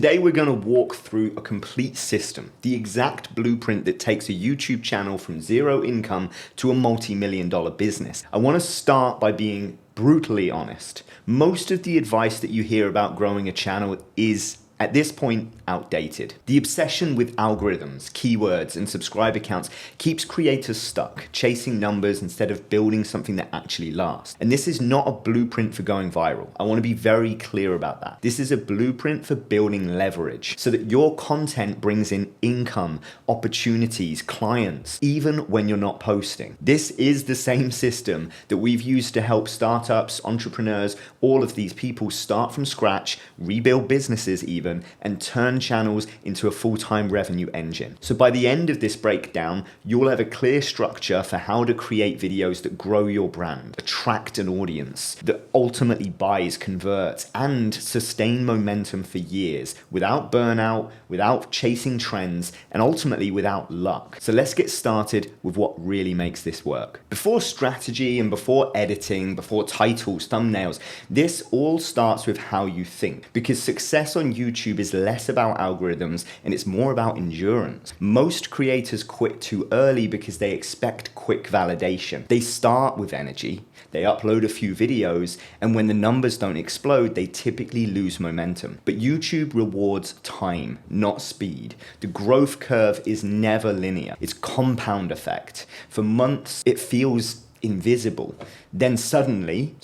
Today we're going to walk through a complete system, the exact blueprint that takes a YouTube channel from zero income to a multi-million dollar business. I want to start by being brutally honest. Most of the advice that you hear about growing a channel is, at this point, outdated. The obsession with algorithms, keywords, and subscriber counts keeps creators stuck, chasing numbers instead of building something that actually lasts. And this is not a blueprint for going viral. I want to be very clear about that. This is a blueprint for building leverage so that your content brings in income, opportunities, clients, even when you're not posting. This is the same system that we've used to help startups, entrepreneurs, all of these people start from scratch, rebuild businesses even, and turn channels into a full-time revenue engine. So by the end of this breakdown, you'll have a clear structure for how to create videos that grow your brand, attract an audience, that ultimately buys, converts, and sustain momentum for years without burnout, without chasing trends, and ultimately without luck. So let's get started with what really makes this work. Before strategy and before editing, before titles, thumbnails, this all starts with how you think, because success on YouTube is less about algorithms and it's more about endurance. Most creators quit too early because they expect quick validation. They start with energy, they upload a few videos, and when the numbers don't explode, they typically lose momentum. But YouTube rewards time, not speed. The growth curve is never linear. It's compound effect. For months, it feels invisible. Then suddenly,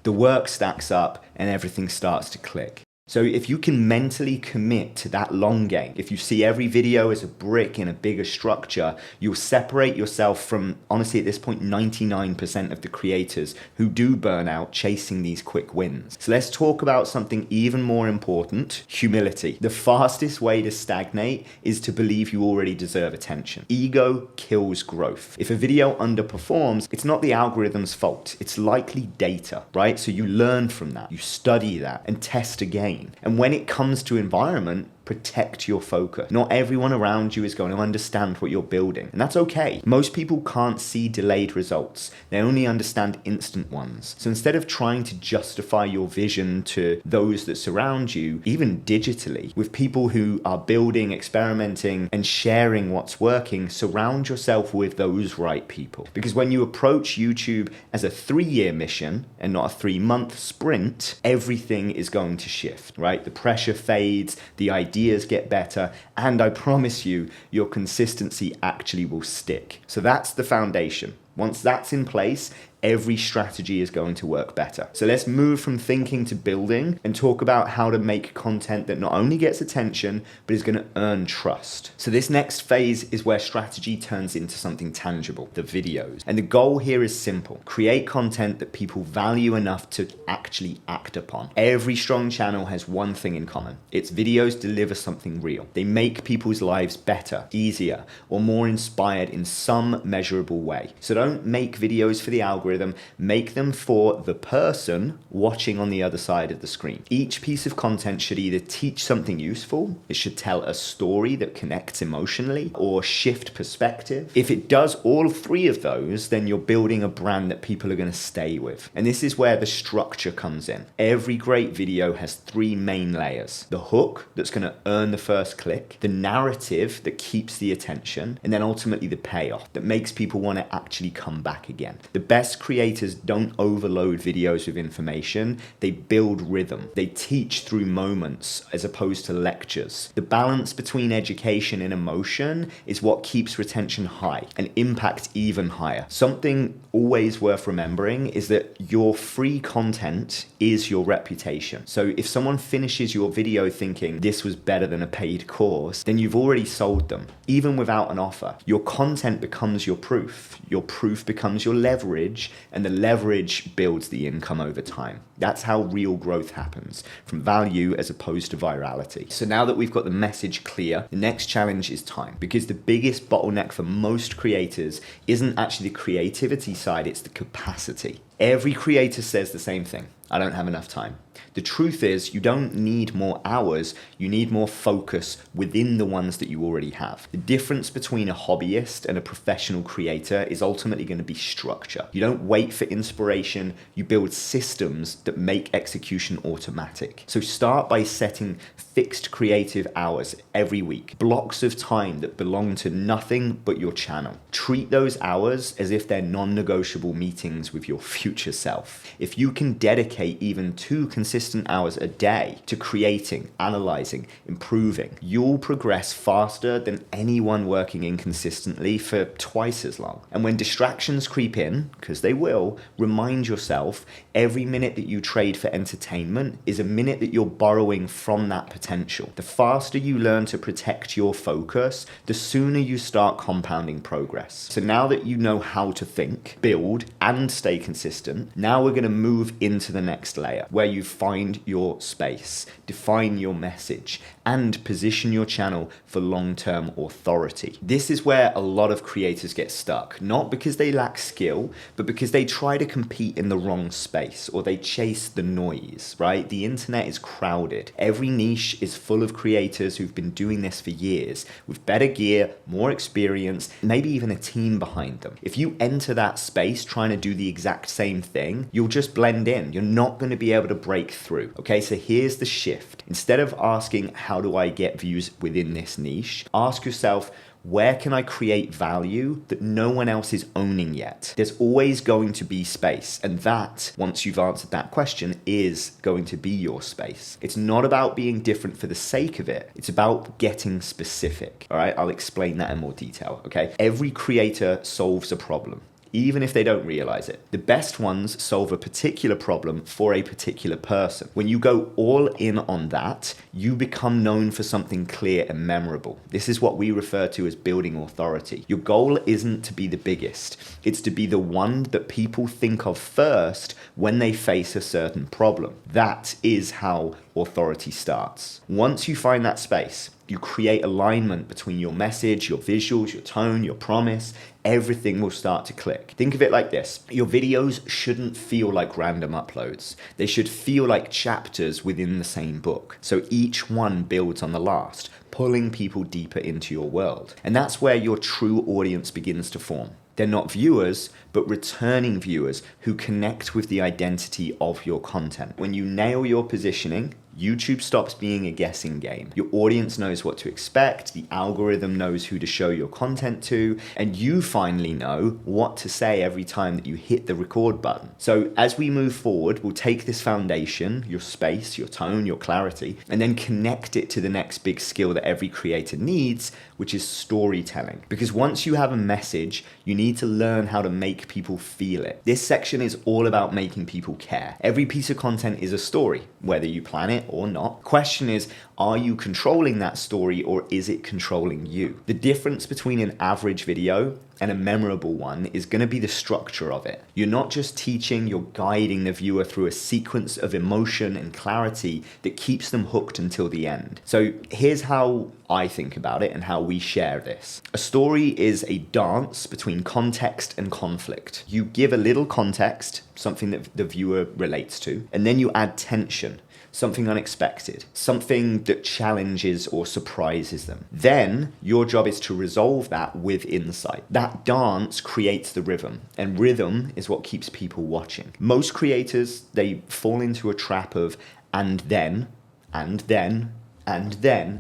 the work stacks up and everything starts to click. So if you can mentally commit to that long game, if you see every video as a brick in a bigger structure, you'll separate yourself from, honestly at this point, 99% of the creators who do burn out chasing these quick wins. So let's talk about something even more important, humility. The fastest way to stagnate is to believe you already deserve attention. Ego kills growth. If a video underperforms, it's not the algorithm's fault. It's likely data, right? So you learn from that, you study that, and test again. And when it comes to environment, protect your focus. Not everyone around you is going to understand what you're building, and that's okay. Most people can't see delayed results. They only understand instant ones. So instead of trying to justify your vision to those that surround you, even digitally, with people who are building, experimenting, and sharing what's working, surround yourself with those right people. Because when you approach YouTube as a 3-year mission and not a 3-month sprint, everything is going to shift, right? The pressure fades, the ideas get better, and I promise you, your consistency actually will stick. So that's the foundation. Once that's in place, every strategy is going to work better. So let's move from thinking to building and talk about how to make content that not only gets attention, but is going to earn trust. So this next phase is where strategy turns into something tangible, the videos. And the goal here is simple. Create content that people value enough to actually act upon. Every strong channel has one thing in common. Its videos deliver something real. They make people's lives better, easier, or more inspired in some measurable way. So don't make videos for the algorithm. Make them for the person watching on the other side of the screen. Each piece of content should either teach something useful, it should tell a story that connects emotionally, or shift perspective. If it does all 3 of those, then you're building a brand that people are going to stay with. And this is where the structure comes in. Every great video has 3 main layers. The hook that's going to earn the first click, the narrative that keeps the attention, and then ultimately the payoff that makes people want to actually come back again. The best creators don't overload videos with information, they build rhythm. They teach through moments as opposed to lectures. The balance between education and emotion is what keeps retention high and impact even higher. Something always worth remembering is that your free content is your reputation. So if someone finishes your video thinking this was better than a paid course, then you've already sold them, even without an offer. Your content becomes your proof. Your proof becomes your leverage, and the leverage builds the income over time. That's how real growth happens, from value as opposed to virality. So now that we've got the message clear, the next challenge is time, because the biggest bottleneck for most creators isn't actually the creativity side, it's the capacity. Every creator says the same thing. I don't have enough time. The truth is, you don't need more hours, you need more focus within the ones that you already have. The difference between a hobbyist and a professional creator is ultimately going to be structure. You don't wait for inspiration, you build systems that make execution automatic. So start by setting fixed creative hours every week, blocks of time that belong to nothing but your channel. Treat those hours as if they're non-negotiable meetings with your future self. If you can dedicate even 2 consistent hours a day to creating, analyzing, improving, you'll progress faster than anyone working inconsistently for twice as long. And when distractions creep in, because they will, remind yourself every minute that you trade for entertainment is a minute that you're borrowing from that potential. The faster you learn to protect your focus, the sooner you start compounding progress. So now that you know how to think, build, and stay consistent, now we're going to move into the next layer where you find your space, define your message, and position your channel for long-term authority. This is where a lot of creators get stuck, not because they lack skill, but because they try to compete in the wrong space or they chase the noise, right? The internet is crowded. Every niche is full of creators who've been doing this for years with better gear, more experience, maybe even a team behind them. If you enter that space trying to do the exact same thing, you'll just blend in. You're not going to be able to break through. Okay, so here's the shift. Instead of asking, how do I get views within this niche? Ask yourself, where can I create value that no one else is owning yet? There's always going to be space. And that, once you've answered that question, is going to be your space. It's not about being different for the sake of it. It's about getting specific. All right, I'll explain that in more detail. Okay, every creator solves a problem, even if they don't realize it. The best ones solve a particular problem for a particular person. When you go all in on that, you become known for something clear and memorable. This is what we refer to as building authority. Your goal isn't to be the biggest. It's to be the one that people think of first when they face a certain problem. That is how authority starts. Once you find that space, you create alignment between your message, your visuals, your tone, your promise. Everything will start to click. Think of it like this. Your videos shouldn't feel like random uploads. They should feel like chapters within the same book. So each one builds on the last, pulling people deeper into your world. And that's where your true audience begins to form. They're not viewers, but returning viewers who connect with the identity of your content. When you nail your positioning, YouTube stops being a guessing game. Your audience knows what to expect, the algorithm knows who to show your content to, and you finally know what to say every time that you hit the record button. So as we move forward, we'll take this foundation, your space, your tone, your clarity, and then connect it to the next big skill that every creator needs, which is storytelling. Because once you have a message, you need to learn how to make people feel it. This section is all about making people care. Every piece of content is a story, whether you plan it or not. Question is, are you controlling that story or is it controlling you? The difference between an average video and a memorable one is going to be the structure of it. You're not just teaching, you're guiding the viewer through a sequence of emotion and clarity that keeps them hooked until the end. So here's how I think about it and how we share this. A story is a dance between context and conflict. You give a little context, something that the viewer relates to, and then you add tension, something unexpected, something that challenges or surprises them. Then your job is to resolve that with insight. That dance creates the rhythm, and rhythm is what keeps people watching. Most creators, they fall into a trap of and then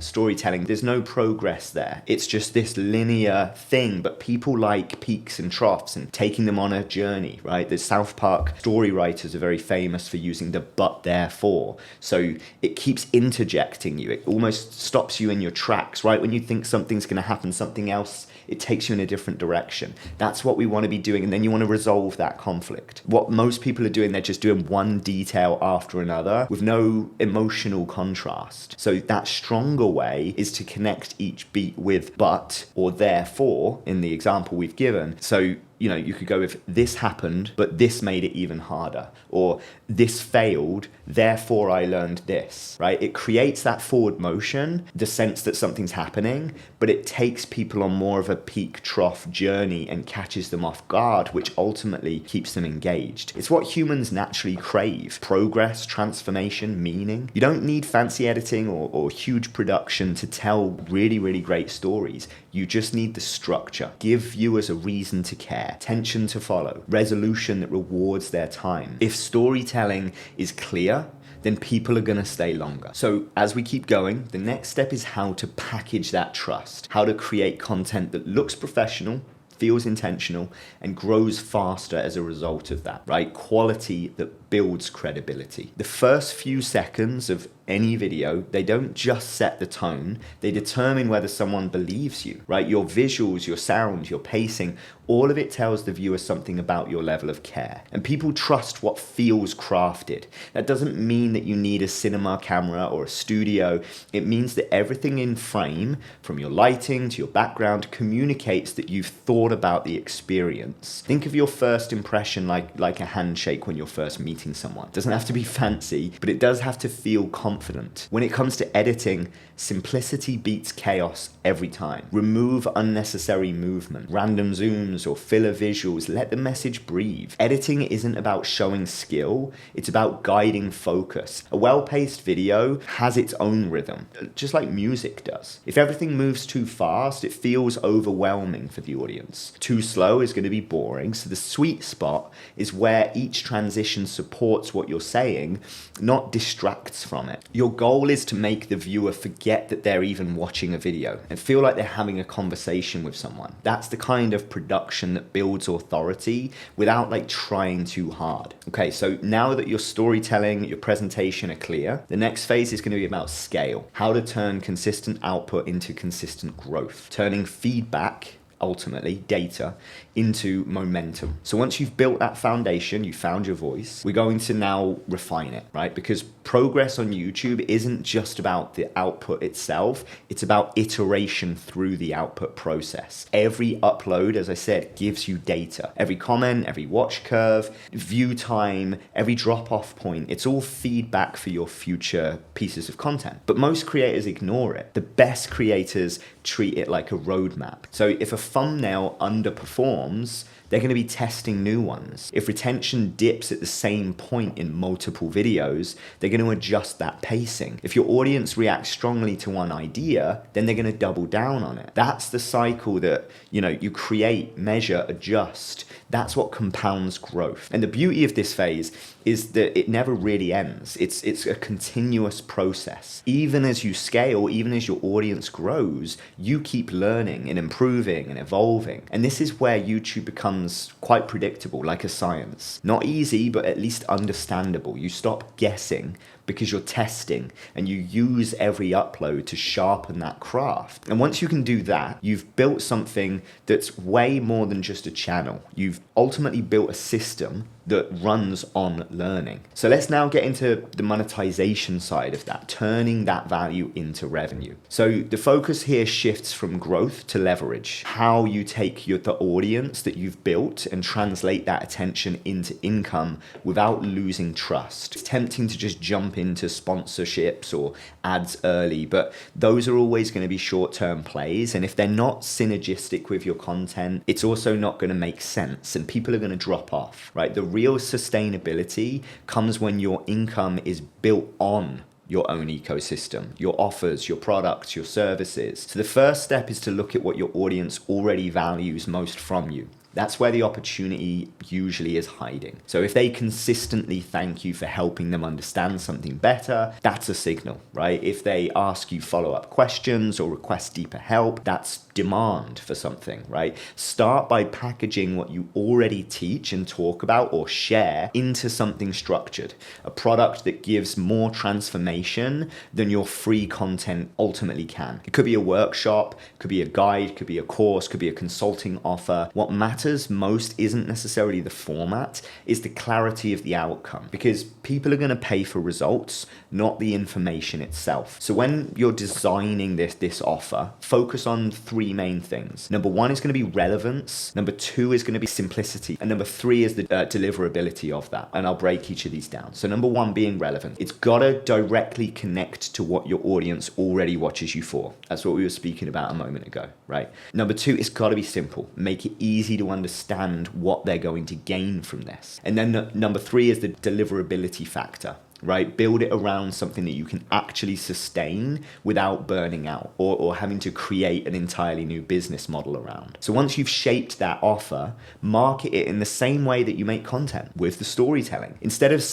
storytelling. There's no progress there. It's just this linear thing, but people like peaks and troughs and taking them on a journey, right? The South Park story writers are very famous for using the but therefore. So it keeps interjecting you. It almost stops you in your tracks, right? When you think something's going to happen, something else, it takes you in a different direction. That's what we want to be doing. And then you want to resolve that conflict. What most people are doing, they're just doing one detail after another with no emotional contrast. So that stronger way is to connect each beat with but or therefore in the example we've given. So you could go with this happened, but this made it even harder, or this failed, therefore I learned this, right? It creates that forward motion, the sense that something's happening, but it takes people on more of a peak trough journey and catches them off guard, which ultimately keeps them engaged. It's what humans naturally crave: progress, transformation, meaning. You don't need fancy editing or huge production to tell really, really great stories. You just need the structure. Give viewers a reason to care, tension to follow, resolution that rewards their time. If storytelling is clear, then people are going to stay longer. So as we keep going, the next step is how to package that trust, how to create content that looks professional, feels intentional, and grows faster as a result of that, right? Quality that builds credibility. The first few seconds of any video, they don't just set the tone, they determine whether someone believes you, right? Your visuals, your sound, your pacing, all of it tells the viewer something about your level of care. And people trust what feels crafted. That doesn't mean that you need a cinema camera or a studio. It means that everything in frame, from your lighting to your background, communicates that you've thought about the experience. Think of your first impression like a handshake when you're first meeting someone. It doesn't have to be fancy, but it does have to feel confident. When it comes to editing, simplicity beats chaos every time. Remove unnecessary movement, random zooms or filler visuals. Let the message breathe. Editing isn't about showing skill, it's about guiding focus. A well-paced video has its own rhythm, just like music does. If everything moves too fast, it feels overwhelming for the audience. Too slow is going to be boring, so the sweet spot is where each transition supports what you're saying, not distracts from it. Your goal is to make the viewer forget that they're even watching a video and feel like they're having a conversation with someone. That's the kind of production that builds authority without trying too hard. Okay, so now that your storytelling, your presentation are clear, the next phase is going to be about scale. How to turn consistent output into consistent growth, turning feedback, ultimately data, into momentum. So once you've built that foundation, you found your voice, we're going to now refine it, right? Because progress on YouTube isn't just about the output itself, it's about iteration through the output process. Every upload, as I said, gives you data. Every comment, every watch curve, view time, every drop-off point, it's all feedback for your future pieces of content. But most creators ignore it. The best creators treat it like a roadmap. So if a thumbnail underperforms, they're going to be testing new ones. If retention dips at the same point in multiple videos, they're going to adjust that pacing. If your audience reacts strongly to one idea, then they're going to double down on it. That's the cycle that, you create, measure, adjust. That's what compounds growth. And the beauty of this phase is that it never really ends. It's a continuous process. Even as you scale, even as your audience grows, you keep learning and improving and evolving. And this is where YouTube becomes quite predictable, like a science. Not easy, but at least understandable. You stop guessing because you're testing, and you use every upload to sharpen that craft. And once you can do that, you've built something that's way more than just a channel. You've ultimately built a system that runs on learning. So let's now get into the monetization side of that, turning that value into revenue. So the focus here shifts from growth to leverage. How you take the audience that you've built and translate that attention into income without losing trust. It's tempting to just jump into sponsorships or ads early, but those are always going to be short-term plays. And if they're not synergistic with your content, it's also not going to make sense and people are going to drop off, right? The real sustainability comes when your income is built on your own ecosystem, your offers, your products, your services. So the first step is to look at what your audience already values most from you. That's where the opportunity usually is hiding. So if they consistently thank you for helping them understand something better, that's a signal, right? If they ask you follow-up questions or request deeper help, that's demand for something, right? Start by packaging what you already teach and talk about or share into something structured, a product that gives more transformation than your free content ultimately can. It could be a workshop, could be a guide, could be a course, could be a consulting offer. What matters matters most isn't necessarily the format, it's the clarity of the outcome, because people are going to pay for results, not the information itself. So when you're designing this offer, focus on three main things. Number one is going to be relevance. Number two is going to be simplicity. And number three is the deliverability of that. And I'll break each of these down. So number one being relevant. It's got to directly connect to what your audience already watches you for. That's what we were speaking about a moment ago, right? Number two, it's got to be simple. Make it easy to understand what they're going to gain from this. And then number three is the deliverability factor, right? Build it around something that you can actually sustain without burning out or having to create an entirely new business model around. So once you've shaped that offer, market it in the same way that you make content with the storytelling. Instead of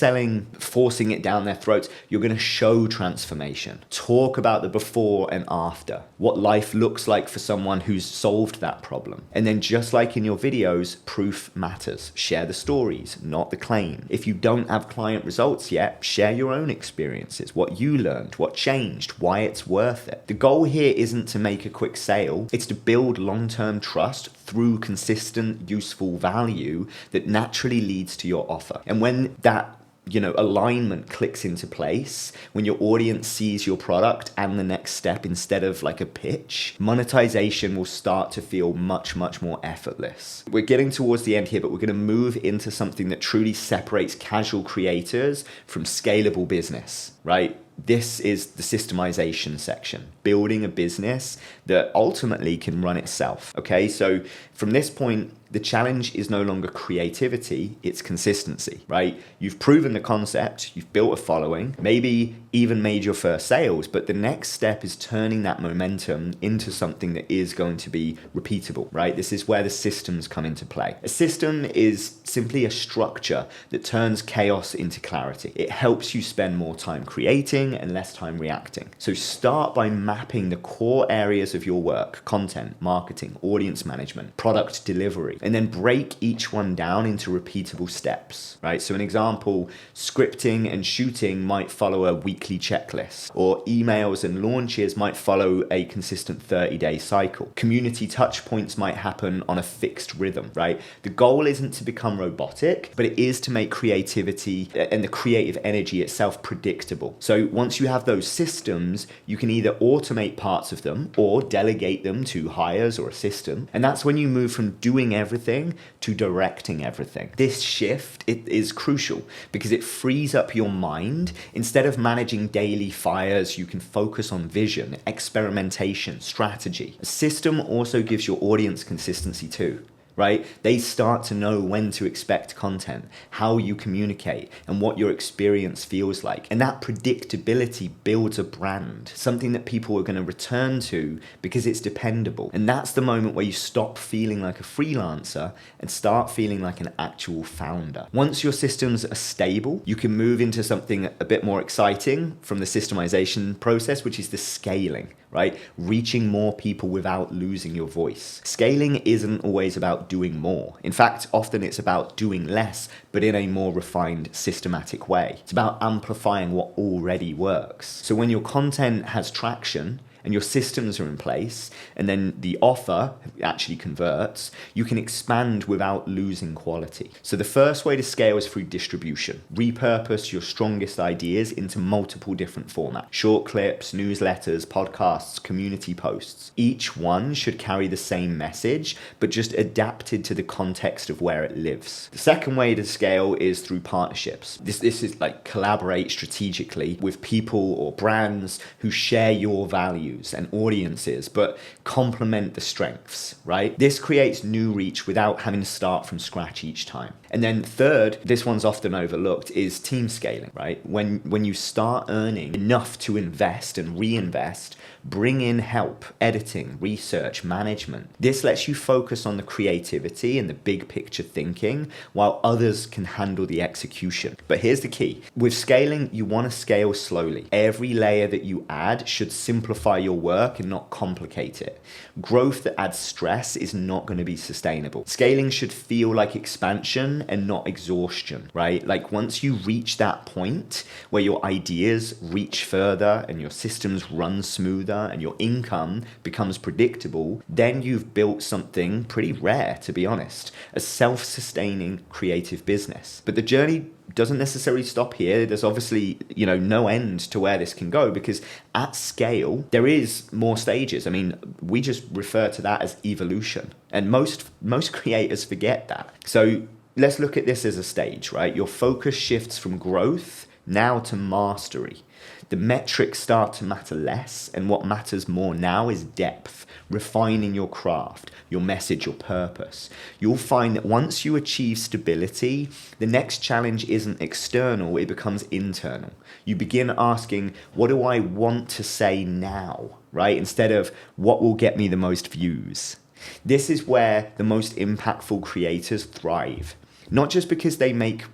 forcing it down their throats, you're going to show transformation. Talk about the before and after, what life looks like for someone who's solved that problem. And then just like in your videos, proof matters. Share the stories, not the claim. If you don't have client results yet, share your own experiences, what you learned, what changed, why it's worth it. The goal here isn't to make a quick sale, it's to build long-term trust through consistent, useful value that naturally leads to your offer. And when that alignment clicks into place, when your audience sees your product and the next step instead of like a pitch, monetization will start to feel much, much more effortless. We're getting towards the end here, but we're going to move into something that truly separates casual creators from scalable business, right? This is the systemization section, building a business that ultimately can run itself. Okay, so from this point, the challenge is no longer creativity, it's consistency, right? You've proven the concept, you've built a following, maybe even made your first sales, but the next step is turning that momentum into something that is going to be repeatable, right? This is where the systems come into play. A system is simply a structure that turns chaos into clarity. It helps you spend more time creating and less time reacting. So start by mapping the core areas of your work: content, marketing, audience management, product delivery, and then break each one down into repeatable steps, right? So an example, scripting and shooting might follow a weekly checklist, or emails and launches might follow a consistent 30-day cycle. Community touch points might happen on a fixed rhythm, right? The goal isn't to become robotic, but it is to make creativity and the creative energy itself predictable. So once you have those systems, you can either automate parts of them or delegate them to hires or a system. And that's when you move from doing everything to directing everything. This shift, it is crucial because it frees up your mind. Instead of managing daily fires, you can focus on vision, experimentation, strategy. A system also gives your audience consistency too, right? They start to know when to expect content, how you communicate, and what your experience feels like. And that predictability builds a brand, something that people are going to return to because it's dependable. And that's the moment where you stop feeling like a freelancer and start feeling like an actual founder. Once your systems are stable, you can move into something a bit more exciting from the systemization process, which is the scaling, right? Reaching more people without losing your voice. Scaling isn't always about doing more. In fact, often it's about doing less, but in a more refined, systematic way. It's about amplifying what already works. So when your content has traction, and your systems are in place, and then the offer actually converts, you can expand without losing quality. So the first way to scale is through distribution. Repurpose your strongest ideas into multiple different formats. Short clips, newsletters, podcasts, community posts. Each one should carry the same message, but just adapted to the context of where it lives. The second way to scale is through partnerships. This is like collaborate strategically with people or brands who share your values and audiences, but complement the strengths, right? This creates new reach without having to start from scratch each time. And then third, this one's often overlooked, is team scaling, right? When you start earning enough to invest and reinvest, bring in help, editing, research, management. This lets you focus on the creativity and the big picture thinking while others can handle the execution. But here's the key. With scaling, you want to scale slowly. Every layer that you add should simplify your work and not complicate it. Growth that adds stress is not going to be sustainable. Scaling should feel like expansion, progression and not exhaustion, right? Like once you reach that point where your ideas reach further and your systems run smoother and your income becomes predictable, then you've built something pretty rare, to be honest, a self-sustaining creative business. But the journey doesn't necessarily stop here. There's obviously, no end to where this can go, because at scale, there is more stages. I mean, we just refer to that as evolution. And most creators forget that. So let's look at this as a stage, right? Your focus shifts from growth now to mastery. The metrics start to matter less, and what matters more now is depth, refining your craft, your message, your purpose. You'll find that once you achieve stability, the next challenge isn't external, it becomes internal. You begin asking, what do I want to say now, right? Instead of what will get me the most views. This is where the most impactful creators thrive. Not just because they make,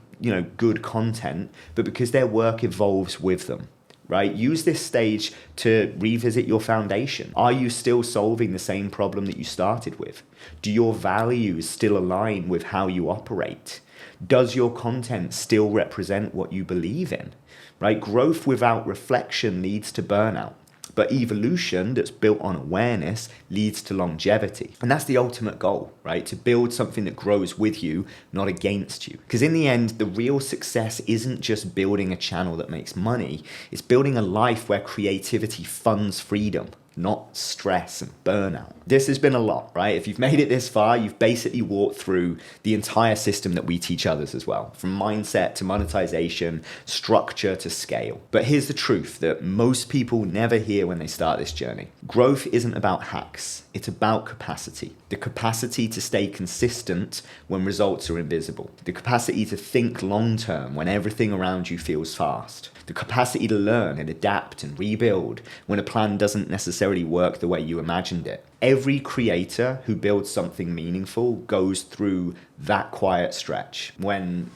good content, but because their work evolves with them. Right? Use this stage to revisit your foundation. Are you still solving the same problem that you started with? Do your values still align with how you operate? Does your content still represent what you believe in? Right? Growth without reflection leads to burnout. But evolution that's built on awareness leads to longevity. And that's the ultimate goal, right? To build something that grows with you, not against you. Because in the end, the real success isn't just building a channel that makes money. It's building a life where creativity funds freedom, not stress and burnout. This has been a lot, right? If you've made it this far, you've basically walked through the entire system that we teach others as well, from mindset to monetization, structure to scale. But here's the truth that most people never hear when they start this journey. Growth isn't about hacks, it's about capacity. The capacity to stay consistent when results are invisible. The capacity to think long-term when everything around you feels fast. The capacity to learn and adapt and rebuild when a plan doesn't necessarily work the way you imagined it. Every creator who builds something meaningful goes through that quiet stretch when,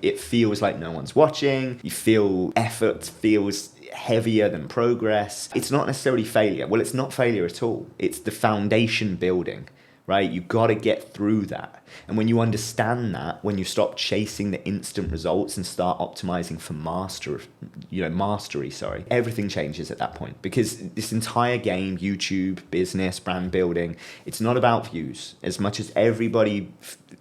it feels like no one's watching, you feel effort feels heavier than progress. It's not necessarily failure. Well, it's not failure at all. It's the foundation building. Right? You got to get through that. And when you understand that, when you stop chasing the instant results and start optimizing for mastery, everything changes at that point. Because this entire game, YouTube, business, brand building, it's not about views. As much as everybody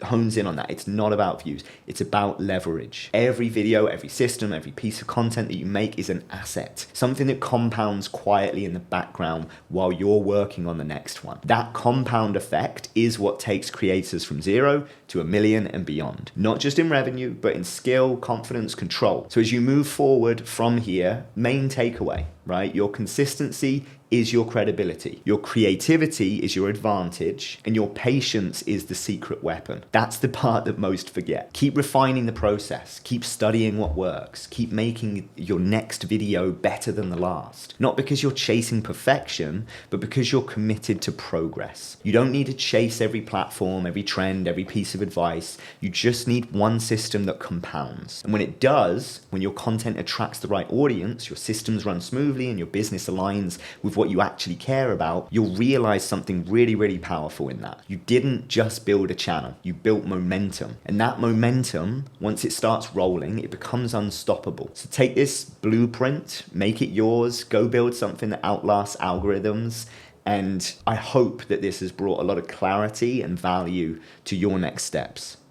hones in on that, it's not about views. It's about leverage. Every video, every system, every piece of content that you make is an asset. Something that compounds quietly in the background while you're working on the next one. That compound effect is what takes creators from 0 to 1 million and beyond. Not just in revenue, but in skill, confidence, control. So as you move forward from here, main takeaway, right? Your consistency is your credibility. Your creativity is your advantage, and your patience is the secret weapon. That's the part that most forget. Keep refining the process. Keep studying what works. Keep making your next video better than the last. Not because you're chasing perfection, but because you're committed to progress. You don't need to chase every platform, every trend, every piece of advice. You just need one system that compounds. And when it does, when your content attracts the right audience, your systems run smoothly, and your business aligns with what you actually care about, you'll realize something really, really powerful in that. You didn't just build a channel, you built momentum. And that momentum, once it starts rolling, it becomes unstoppable. So take this blueprint, make it yours, go build something that outlasts algorithms. And I hope that this has brought a lot of clarity and value to your next steps.